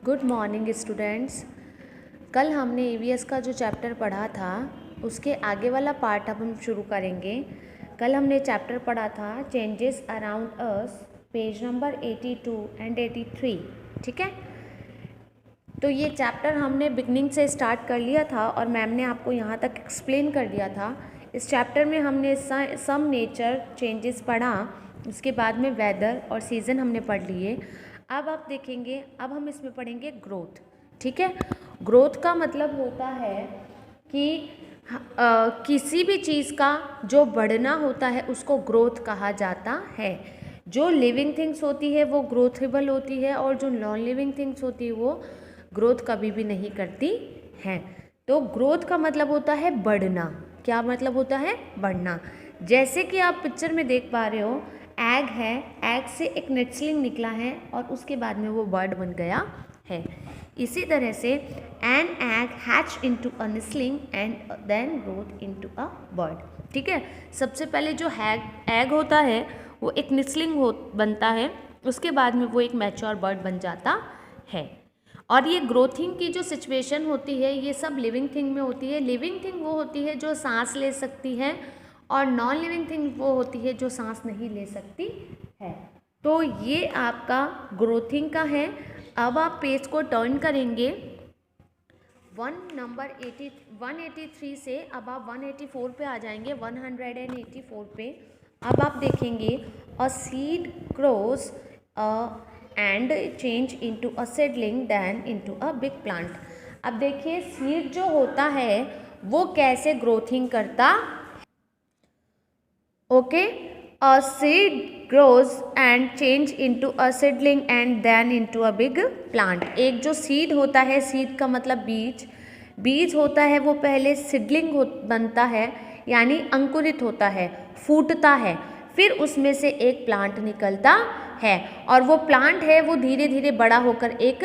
Good morning students. कल हमने EVS का जो चैप्टर पढ़ा था उसके आगे वाला पार्ट अब हम शुरू करेंगे। कल हमने चैप्टर पढ़ा था changes around us, page number 82 and 83। ठीक है, तो ये चैप्टर हमने बिगनिंग से स्टार्ट कर लिया था और मैम ने आपको यहाँ तक एक्सप्लेन कर दिया था। इस चैप्टर में हमने सम नेचर चेंजेस पढ़ा, उसके बाद में वेदर और सीज़न हमने पढ़ लिए। अब आप देखेंगे, अब हम इसमें पढ़ेंगे ग्रोथ। ठीक है, ग्रोथ का मतलब होता है कि किसी भी चीज़ का जो बढ़ना होता है उसको ग्रोथ कहा जाता है। जो लिविंग थिंग्स होती है वो ग्रोथेबल होती है और जो नॉन लिविंग थिंग्स होती है वो ग्रोथ कभी भी नहीं करती हैं। तो ग्रोथ का मतलब होता है बढ़ना। क्या मतलब होता है? बढ़ना। जैसे कि आप पिक्चर में देख पा रहे हो, एग है, एग से एक नेटस्लिंग निकला है और उसके बाद में वो बर्ड बन गया है। इसी तरह से an egg hatch into a nestling and then growth into a bird. ठीक है, सबसे पहले जो एग होता है वो एक नेस्टलिंग बनता है, उसके बाद में वो एक मैच्योर बर्ड बन जाता है। और ये ग्रोथिंग की जो सिचुएशन होती है ये सब लिविंग थिंग में होती है। लिविंग थिंग वो होती है जो सांस ले सकती है और नॉन लिविंग थिंग वो होती है जो सांस नहीं ले सकती है। तो ये आपका ग्रोथिंग का है। अब आप पेज को टर्न करेंगे 183 से अब आप 184 पे आ जाएंगे, 184 पे। अब आप देखेंगे a seed grows and change into a seedling then into a big plant. अब देखिए सीड जो होता है वो कैसे ग्रोथिंग करता। Okay, a seed grows and change into a seedling and then into a big plant. एक जो सीड होता है, सीड का मतलब बीज, बीज होता है वो पहले सीडलिंग बनता है यानी अंकुरित होता है, फूटता है, फिर उसमें से एक प्लांट निकलता है और वो प्लांट है वो धीरे धीरे बड़ा होकर एक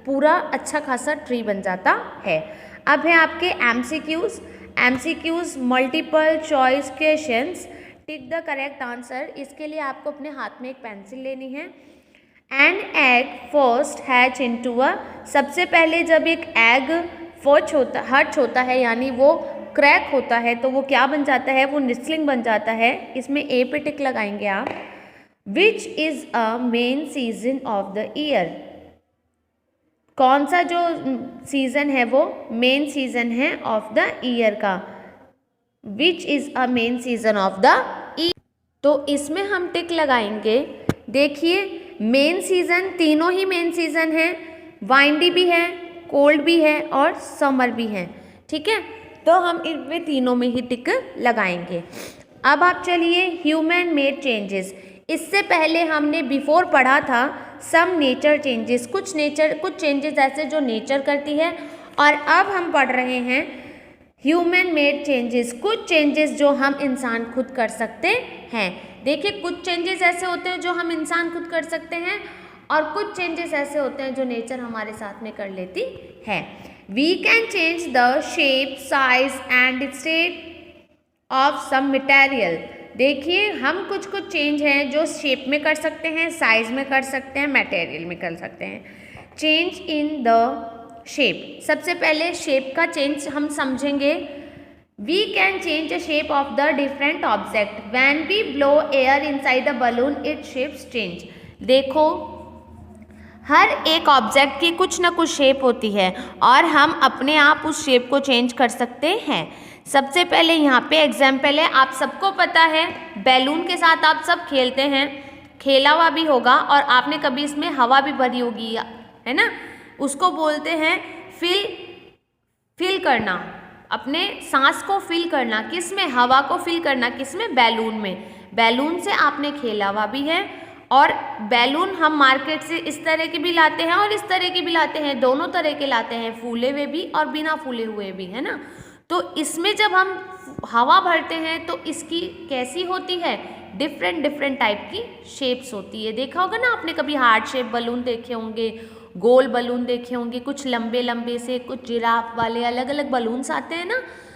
पूरा अच्छा खासा ट्री बन जाता है। अब है आपके MCQs. MCQs multiple choice questions, tick the correct answer. इसके लिए आपको अपने हाथ में एक पेंसिल लेनी है। An egg first hatch into अ, सबसे पहले जब एक एग हच होता है यानी वो क्रैक होता है तो वो क्या बन जाता है? वो नेस्टलिंग बन जाता है। इसमें ए पे टिक लगाएंगे आप। Which is a main season of the year, कौन सा जो सीजन है वो मेन सीजन है ऑफ द ईयर का। Which is a main season of the year, तो इसमें हम टिक लगाएंगे। देखिए मेन सीजन, तीनों ही मेन सीजन है, वाइंडी भी है, कोल्ड भी है और समर भी है। ठीक है, तो हम इनमें तीनों में ही टिक लगाएंगे। अब आप चलिए ह्यूमन मेड चेंजेस। इससे पहले हमने बिफोर पढ़ा था सम नेचर चेंजेस, कुछ चेंजेस ऐसे जो नेचर करती है, और अब हम पढ़ रहे हैं ह्यूमन मेड चेंजेस, कुछ चेंजेस जो हम इंसान खुद कर सकते हैं। देखिए कुछ चेंजेस ऐसे होते हैं जो हम इंसान खुद कर सकते हैं और कुछ चेंजेस ऐसे होते हैं जो नेचर हमारे साथ में कर लेती है। We can change the shape, size and state of some material. देखिए हम कुछ चेंज हैं जो शेप में कर सकते हैं, साइज में कर सकते हैं, मटेरियल में कर सकते हैं। चेंज इन द शेप, सबसे पहले शेप का चेंज हम समझेंगे। We can change the shape of the different object when we blow air inside the balloon it shapes change. देखो हर एक ऑब्जेक्ट की कुछ ना कुछ शेप होती है और हम अपने आप उस शेप को चेंज कर सकते हैं। सबसे पहले यहाँ पे एग्जाम्पल है, आप सबको पता है बैलून के साथ आप सब खेलते हैं, खेला हुआ भी होगा और आपने कभी इसमें हवा भी भरी होगी, है ना। उसको बोलते हैं फिल करना, अपने सांस को फिल करना। किस में? हवा को फिल करना। किस में? बैलून में। बैलून से आपने खेला हुआ भी है और बैलून हम मार्केट से इस तरह के भी लाते हैं और इस तरह के भी लाते हैं, दोनों तरह के लाते हैं, फूले हुए भी और बिना फूले हुए भी, है ना। तो इसमें जब हम हवा भरते हैं तो इसकी कैसी होती है? डिफरेंट टाइप की शेप्स होती है। देखा होगा ना आपने कभी हार्ट शेप बलून देखे होंगे, गोल बलून देखे होंगे, कुछ लंबे लंबे से, कुछ जिराफ वाले, अलग अलग बलून्स आते हैं ना।